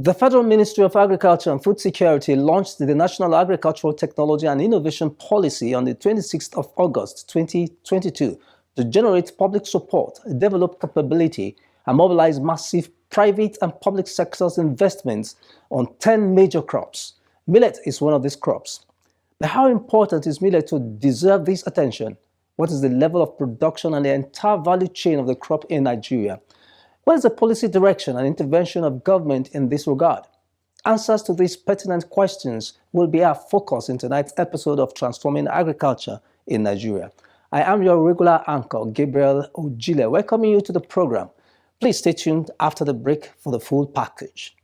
The Federal Ministry of Agriculture and Food Security launched the National Agricultural Technology and Innovation Policy on the 26th of August 2022 to generate public support, develop capability, and mobilize massive private and public sectors investments on 10 major crops. Millet is one of these crops. But how important is millet to deserve this attention? What is the level of production and the entire value chain of the crop in Nigeria? What is the policy direction and intervention of government in this regard? Answers to these pertinent questions will be our focus in tonight's episode of Transforming Agriculture in Nigeria. I am your regular anchor, Gabriel Ojile, welcoming you to the program. Please stay tuned after the break for the full package.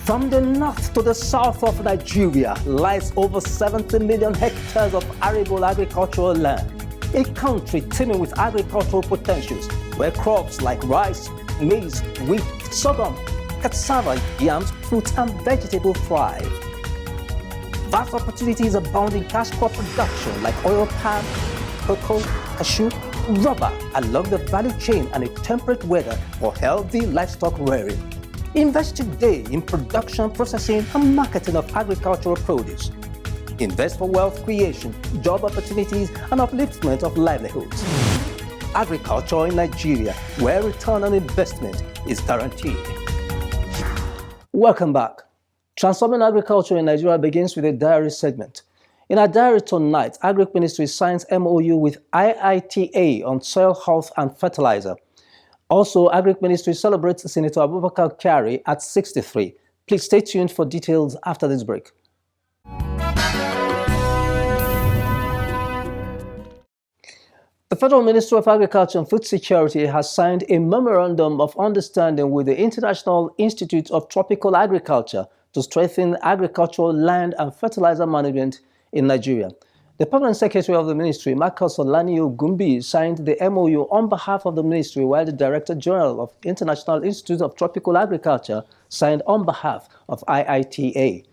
From the north to the south of Nigeria lies over 70 million hectares of arable agricultural land, a country teeming with agricultural potentials where crops like rice, maize, wheat, sorghum, cassava, yams, fruits, and vegetables thrive. Vast opportunities abound in cash crop production like oil palm, cocoa, cashew, rubber along the value chain and a temperate weather for healthy livestock rearing. Invest today in production, processing, and marketing of agricultural produce. Invest for wealth creation, job opportunities, and upliftment of livelihoods. Agriculture in Nigeria, where return on investment is guaranteed. Welcome back. Transforming Agriculture in Nigeria begins with a diary segment. In our diary tonight, Agric Ministry signs MOU with IITA on soil health and fertilizer. Also, Agric Ministry celebrates Senator Abubakar Kyari at 63. Please stay tuned for details after this break. The Federal Ministry of Agriculture and Food Security has signed a memorandum of understanding with the International Institute of Tropical Agriculture to strengthen agricultural land and fertilizer management in Nigeria. The Permanent Secretary of the Ministry, Marcus Olanio Gumbi, signed the MOU on behalf of the Ministry, while the Director General of International Institute of Tropical Agriculture signed on behalf of IITA.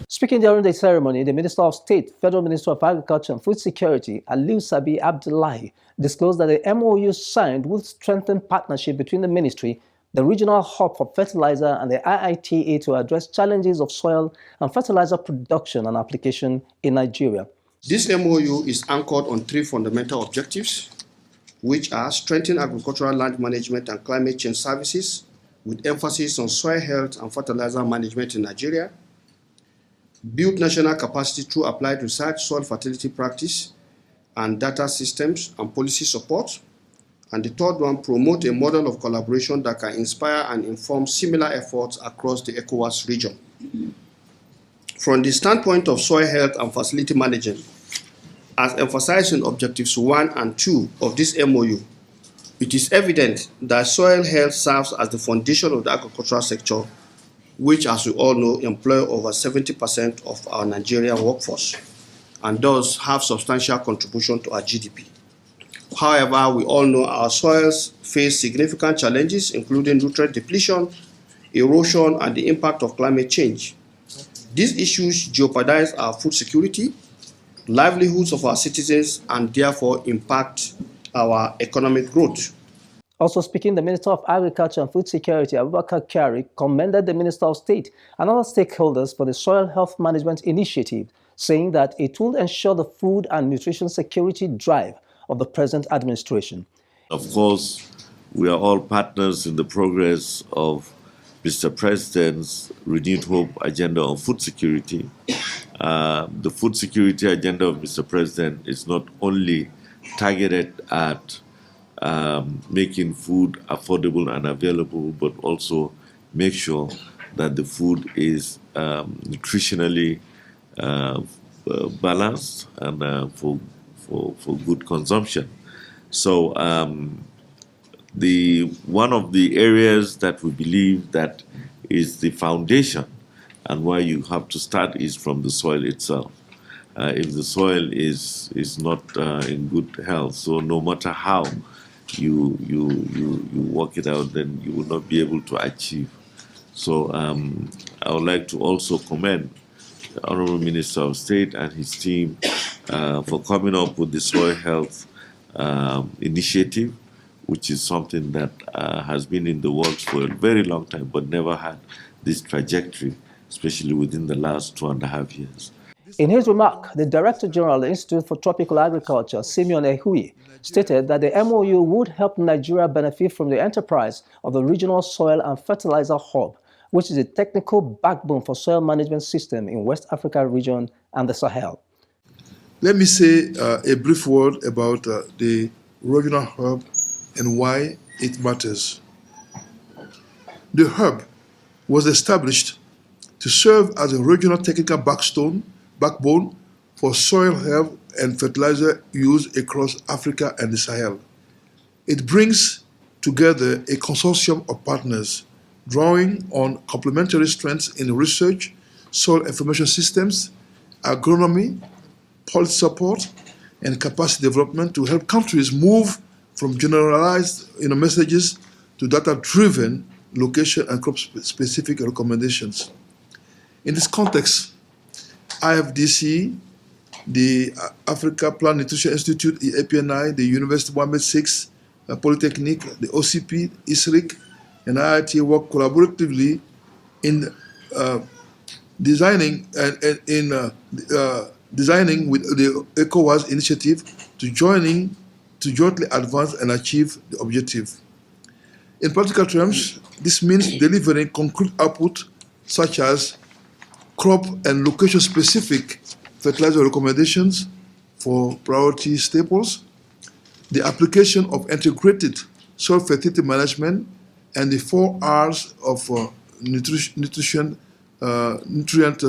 Speaking during the ceremony, the Minister of State, Federal Minister of Agriculture and Food Security, Aliu Sabi Abdullahi, disclosed that the MOU signed will strengthen partnership between the Ministry, the regional hub for fertilizer, and the IITA to address challenges of soil and fertilizer production and application in Nigeria. This MOU is anchored on three fundamental objectives, which are strengthen agricultural land management and climate change services, with emphasis on soil health and fertilizer management in Nigeria, build national capacity through applied research, soil fertility practice, and data systems and policy support, and the third one, promote a model of collaboration that can inspire and inform similar efforts across the ECOWAS region. From the standpoint of soil health and facility management, as emphasized in Objectives 1 and 2 of this MOU, it is evident that soil health serves as the foundation of the agricultural sector, which, as we all know, employ over 70% of our Nigerian workforce, and thus have substantial contribution to our GDP. However, we all know our soils face significant challenges, including nutrient depletion, erosion, and the impact of climate change. These issues jeopardize our food security, livelihoods of our citizens, and therefore impact our economic growth. Also speaking, the Minister of Agriculture and Food Security, Abubakar Kyari, commended the Minister of State and other stakeholders for the Soil Health Management Initiative, saying that it will ensure the food and nutrition security drive of the present administration. Of course, we are all partners in the progress of Mr. President's renewed hope agenda on food security. The food security agenda of Mr. President is not only targeted at making food affordable and available, but also make sure that the food is nutritionally balanced and for good consumption. So one of the areas that we believe that is the foundation and why you have to start is from the soil itself. If the soil is not in good health, so no matter how you work it out, then you will not be able to achieve. So I would like to also commend the Honorable Minister of State and his team for coming up with the soil health initiative, which is something that has been in the works for a very long time, but never had this trajectory, especially within the last 2.5 years. In his remark, the Director General of the Institute for Tropical Agriculture, Simeon Ehui, stated that the MOU would help Nigeria benefit from the enterprise of the Regional Soil and Fertilizer Hub, which is a technical backbone for soil management system in West Africa region and the Sahel. Let me say a brief word about the Regional Hub and why it matters. The hub was established to serve as a regional technical backbone for soil health and fertilizer use across Africa and the Sahel. It brings together a consortium of partners drawing on complementary strengths in research, soil information systems, agronomy, policy support, and capacity development to help countries move from generalized messages to data-driven location and crop-specific recommendations. In this context, IFDC, the Africa Plant Nutrition Institute, the APNI, the University Mohammed VI, Polytechnic, the OCP, ISRIC, and IIT work collaboratively in designing with the ECOWAS initiative to jointly advance and achieve the objective. In practical terms, this means delivering concrete output such as crop and location-specific fertilizer recommendations for priority staples, the application of integrated soil fertility management, and the 4 R's of nutrient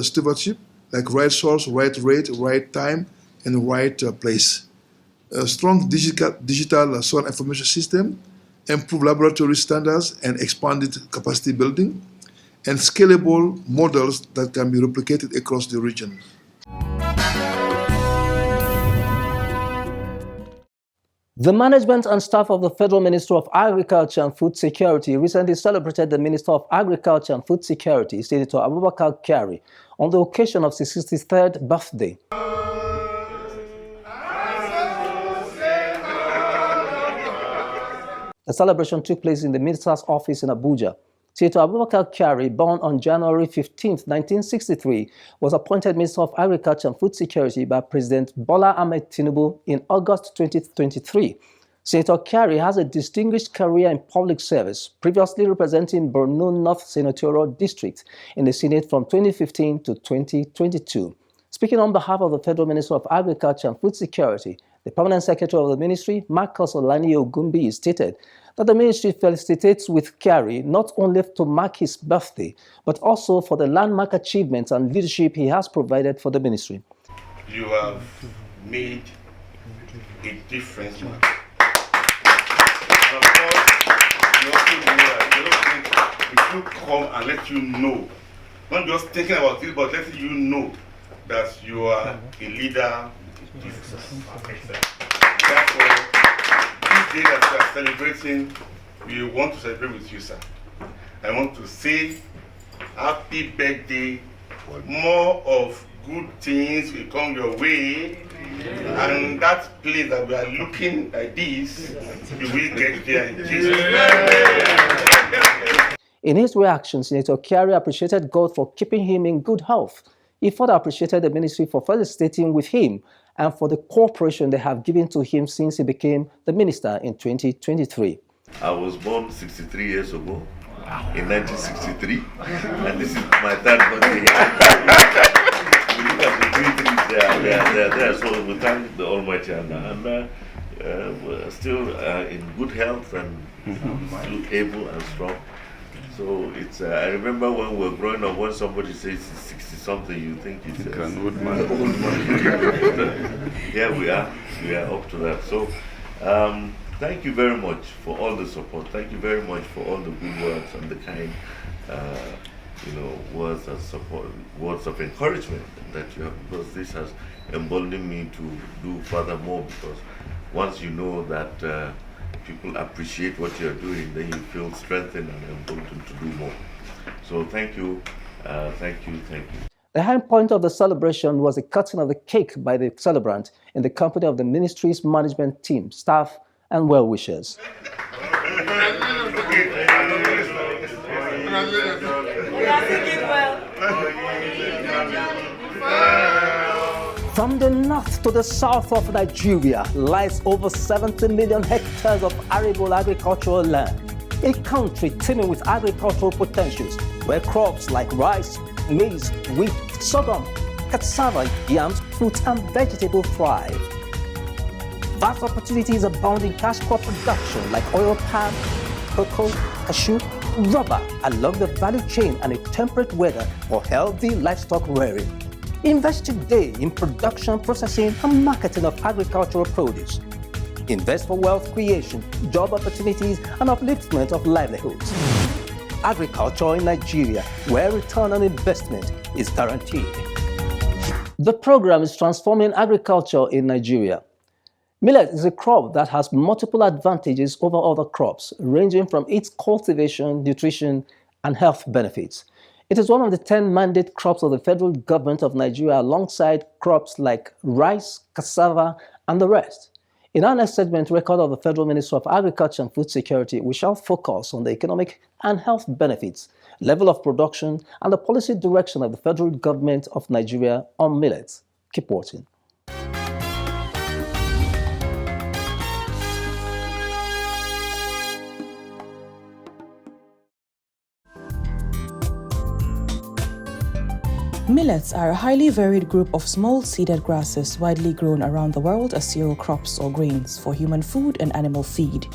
stewardship, like right source, right rate, right time, and right place. A strong digital soil information system, improved laboratory standards and expanded capacity building, and scalable models that can be replicated across the region. The management and staff of the Federal Ministry of Agriculture and Food Security recently celebrated the Minister of Agriculture and Food Security, Senator Abubakar Kyari, on the occasion of his 63rd birthday. The celebration took place in the minister's office in Abuja. Senator Abubakar Kyari, born on January 15, 1963, was appointed Minister of Agriculture and Food Security by President Bola Ahmed Tinubu in August 2023. Senator Kyari has a distinguished career in public service, previously representing Borno North Senatorial District in the Senate from 2015 to 2022. Speaking on behalf of the Federal Minister of Agriculture and Food Security, the Permanent Secretary of the Ministry, Marcus Olani Ogumbi, stated that the Ministry felicitates with Kyari not only to mark his birthday, but also for the landmark achievements and leadership he has provided for the Ministry. You have made a difference. Of course, you also know that if you come and let you know, not just thinking about it, but letting you know that you are a leader. Therefore, this day that we are celebrating, we want to celebrate with you, sir. I want to say happy birthday. More of good things will come your way. And that place that we are looking at this, you will get there in Jesus' name. In his reaction, Senator Kyari appreciated God for keeping him in good health. He further appreciated the ministry for felicitating with him and for the cooperation they have given to him since he became the minister in 2023. I was born 63 years ago, in 1963, and this is my third birthday. We look at the 3 trees there, so we thank the Almighty Allah, and we're still in good health and still able and strong. So it's, I remember when we were growing up, when somebody says 60-something, you think it's an old man. Yeah, we are up to that. So thank you very much for all the support. Thank you very much for all the good words and the kind, words of support, words of encouragement that you have, because this has emboldened me to do furthermore, because once you know that people appreciate what you're doing, then you feel strengthened and emboldened to do more. So thank you, thank you. The high point of the celebration was the cutting of the cake by the celebrant in the company of the ministry's management team, staff, and well-wishers. From the north to the south of Nigeria lies over 70 million hectares of arable agricultural land, a country teeming with agricultural potentials where crops like rice, maize, wheat, sorghum, cassava, yams, fruit, and vegetables thrive. Vast opportunities abound in cash crop production like oil palm, cocoa, cashew, rubber along the value chain, and a temperate weather for healthy livestock rearing. Invest today in production, processing, and marketing of agricultural produce. Invest for wealth creation, job opportunities, and upliftment of livelihoods. Agriculture in Nigeria, where return on investment is guaranteed. The program is transforming agriculture in Nigeria. Millet is a crop that has multiple advantages over other crops, ranging from its cultivation, nutrition, and health benefits. It is one of the 10 mandate crops of the federal government of Nigeria alongside crops like rice, cassava, and the rest. In our next segment record of the Federal Ministry of Agriculture and Food Security, we shall focus on the economic and health benefits, level of production, and the policy direction of the federal government of Nigeria on millet. Keep watching. Millets are a highly varied group of small seeded grasses widely grown around the world as cereal crops or grains for human food and animal feed.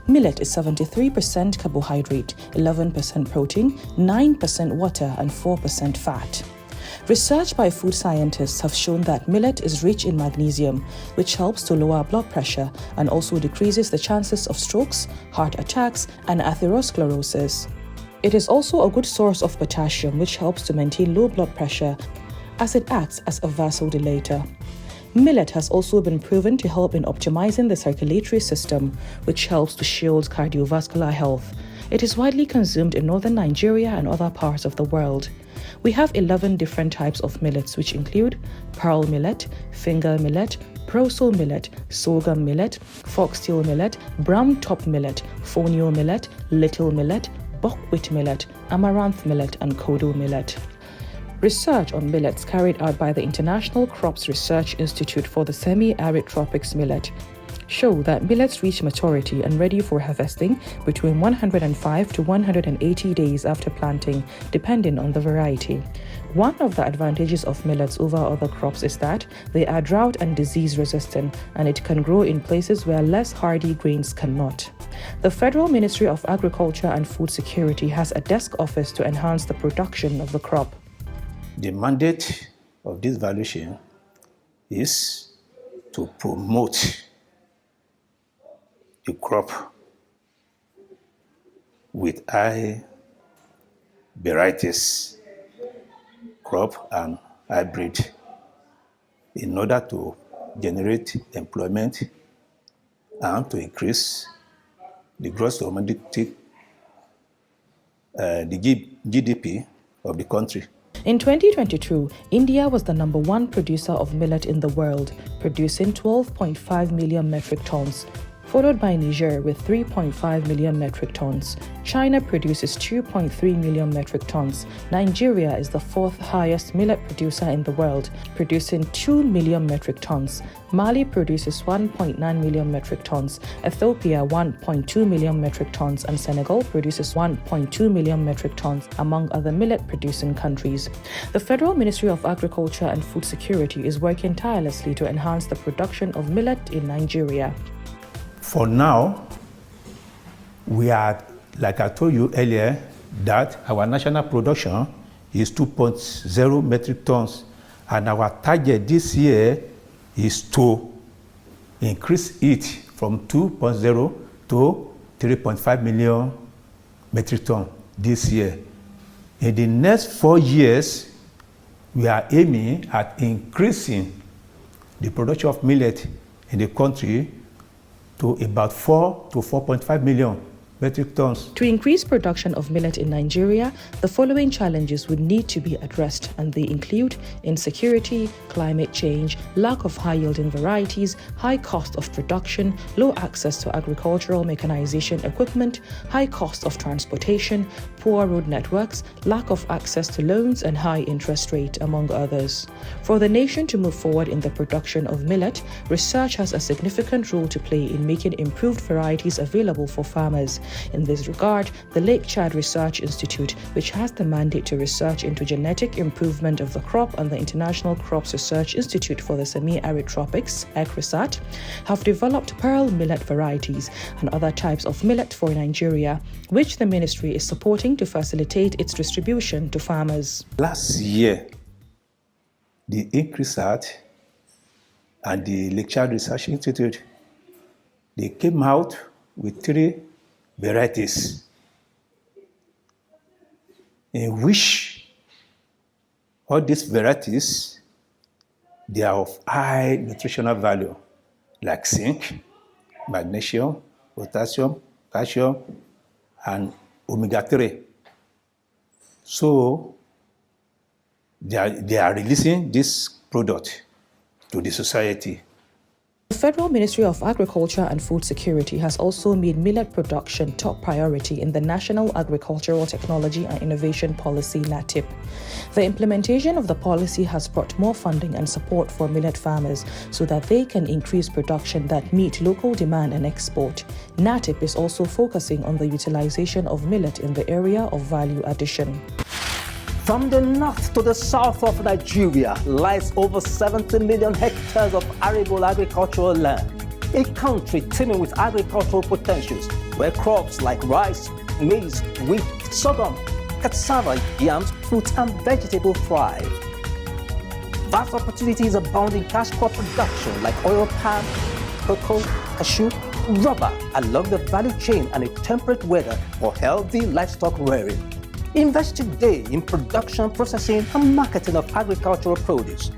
Millet is 73% carbohydrate, 11% protein, 9% water, and 4% fat. Research by food scientists have shown that millet is rich in magnesium, which helps to lower blood pressure and also decreases the chances of strokes, heart attacks, and atherosclerosis. It is also a good source of potassium, which helps to maintain low blood pressure as it acts as a vasodilator. Millet has also been proven to help in optimizing the circulatory system, which helps to shield cardiovascular health. It is widely consumed in northern Nigeria and other parts of the world. We have 11 different types of millets, which include pearl millet, finger millet, proso millet, sorghum millet, foxtail millet, brown top millet, fonio millet, little millet, buckwheat millet, amaranth millet, and kodo millet. Research on millets carried out by the International Crops Research Institute for the Semi-Arid Tropics millet show that millets reach maturity and ready for harvesting between 105 to 180 days after planting, depending on the variety. One of the advantages of millets over other crops is that they are drought and disease resistant, and it can grow in places where less hardy grains cannot. The Federal Ministry of Agriculture and Food Security has a desk office to enhance the production of the crop. The mandate of this value chain is to promote a crop with high varieties, crop and hybrid, in order to generate employment and to increase the gross domestic, the GDP of the country. In 2022, India was the #1 producer of millet in the world, producing 12.5 million metric tons, followed by Niger with 3.5 million metric tons. China produces 2.3 million metric tons. Nigeria is the 4th highest millet producer in the world, producing 2 million metric tons. Mali produces 1.9 million metric tons, Ethiopia 1.2 million metric tons, and Senegal produces 1.2 million metric tons, among other millet-producing countries. The Federal Ministry of Agriculture and Food Security is working tirelessly to enhance the production of millet in Nigeria. For now, we are, like I told you earlier, that our national production is 2.0 metric tons, and our target this year is to increase it from 2.0 to 3.5 million metric tons this year. In the next 4 years, we are aiming at increasing the production of millet in the country to about 4 to 4.5 million metric tons. To increase production of millet in Nigeria, the following challenges would need to be addressed, and they include insecurity, climate change, lack of high-yielding varieties, high cost of production, low access to agricultural mechanization equipment, high cost of transportation, poor road networks, lack of access to loans, and high interest rate, among others. For the nation to move forward in the production of millet, research has a significant role to play in making improved varieties available for farmers. In this regard, the Lake Chad Research Institute, which has the mandate to research into genetic improvement of the crop, and the International Crops Research Institute for the Semi-Arid Tropics, ECRISAT, have developed pearl millet varieties and other types of millet for Nigeria, which the ministry is supporting to facilitate its distribution to farmers. Last year, the ECRISAT and the Lake Chad Research Institute, they came out with 3 varieties in which all these varieties, they are of high nutritional value, like zinc, magnesium, potassium, calcium, and omega-3. So they are releasing this product to the society. The Federal Ministry of Agriculture and Food Security has also made millet production top priority in the National Agricultural Technology and Innovation Policy (NATIP). The implementation of the policy has brought more funding and support for millet farmers so that they can increase production that meet local demand and export. NATIP is also focusing on the utilization of millet in the area of value addition. From the north to the south of Nigeria lies over 70 million hectares of arable agricultural land, a country teeming with agricultural potentials where crops like rice, maize, wheat, sorghum, cassava, yams, fruit and vegetable thrive. Vast opportunities abound in cash crop production like oil palm, cocoa, cashew, rubber along the value chain, and a temperate weather for healthy livestock rearing. Invest today in production, processing, and marketing of agricultural produce.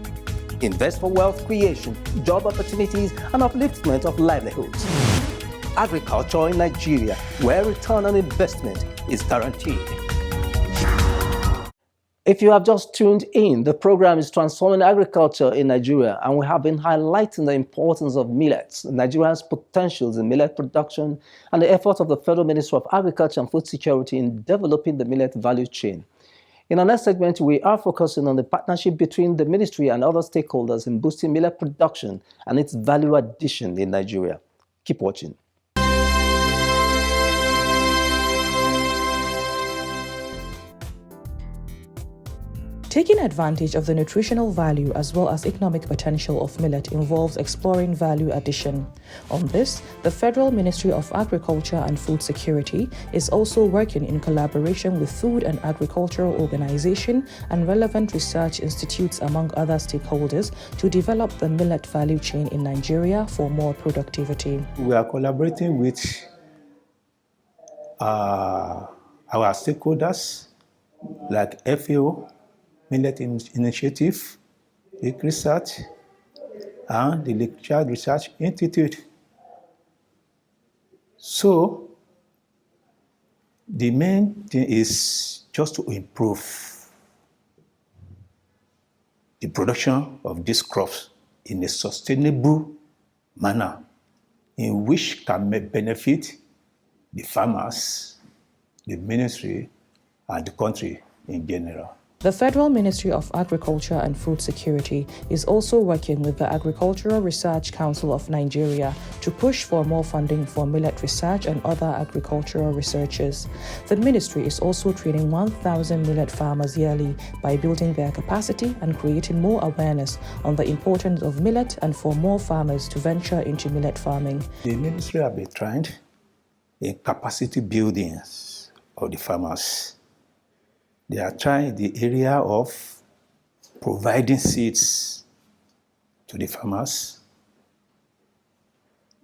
Invest for wealth creation, job opportunities, and upliftment of livelihoods. Agriculture in Nigeria, where return on investment is guaranteed. If you have just tuned in, the program is Transforming Agriculture in Nigeria, and we have been highlighting the importance of millets, Nigeria's potentials in millet production, and the efforts of the Federal Ministry of Agriculture and Food Security in developing the millet value chain. In our next segment, we are focusing on the partnership between the ministry and other stakeholders in boosting millet production and its value addition in Nigeria. Keep watching. Taking advantage of the nutritional value as well as economic potential of millet involves exploring value addition. On this, the Federal Ministry of Agriculture and Food Security is also working in collaboration with food and agricultural organizations and relevant research institutes, among other stakeholders, to develop the millet value chain in Nigeria for more productivity. We are collaborating with our stakeholders like FAO, Millet Initiative, ECRISAT, and the Lake Chad Research Institute. So, the main thing is just to improve the production of these crops in a sustainable manner in which can benefit the farmers, the ministry, and the country in general. The Federal Ministry of Agriculture and Food Security is also working with the Agricultural Research Council of Nigeria to push for more funding for millet research and other agricultural researchers. The ministry is also training 1,000 millet farmers yearly by building their capacity and creating more awareness on the importance of millet and for more farmers to venture into millet farming. The ministry have been trained in capacity buildings of the farmers. They are trying the area of providing seeds to the farmers.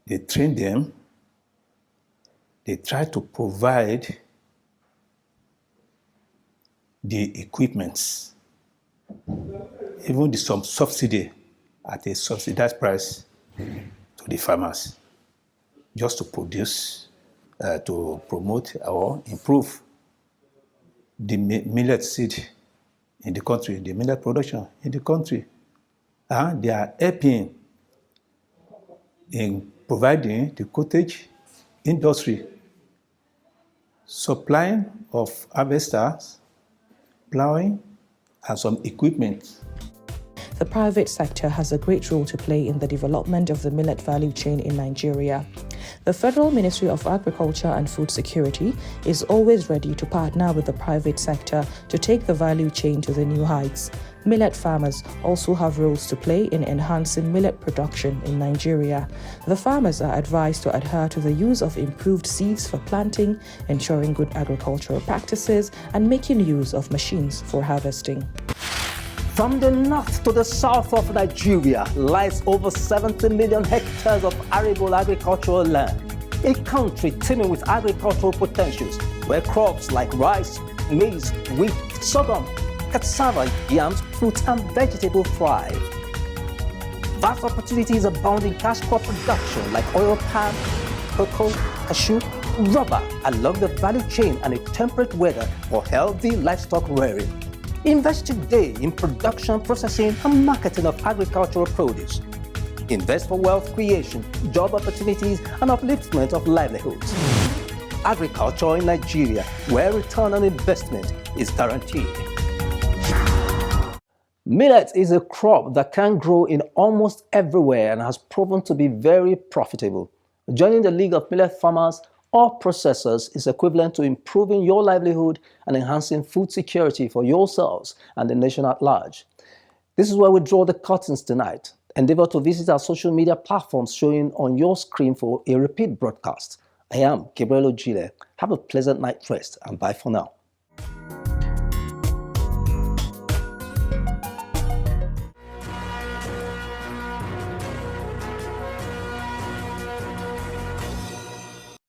They train them. They try to provide the equipments, even some subsidy at a subsidized price to the farmers, just to produce to promote or improve the millet seed in the country, the millet production in the country. And they are helping in providing the cottage industry, supplying of harvesters, plowing, and some equipment. The private sector has a great role to play in the development of the millet value chain in Nigeria. The Federal Ministry of Agriculture and Food Security is always ready to partner with the private sector to take the value chain to the new heights. Millet farmers also have roles to play in enhancing millet production in Nigeria. The farmers are advised to adhere to the use of improved seeds for planting, ensuring good agricultural practices, and making use of machines for harvesting. From the north to the south of Nigeria lies over 70 million hectares of arable agricultural land, a country teeming with agricultural potentials where crops like rice, maize, wheat, sorghum, cassava, yams, fruits, and vegetables thrive. Vast opportunities abound in cash crop production like oil palm, cocoa, cashew, rubber along the value chain and a temperate weather for healthy livestock rearing. Invest today in production, processing, and marketing of agricultural produce. Invest for wealth creation, job opportunities, and upliftment of livelihoods. Agriculture in Nigeria, where return on investment is guaranteed. Millet is a crop that can grow in almost everywhere and has proven to be very profitable. Joining the League of Millet Farmers or processors is equivalent to improving your livelihood and enhancing food security for yourselves and the nation at large. This is where we draw the curtains tonight. Endeavor to visit our social media platforms showing on your screen for a repeat broadcast. I am Gabriel Ojile. Have a pleasant night rest and bye for now.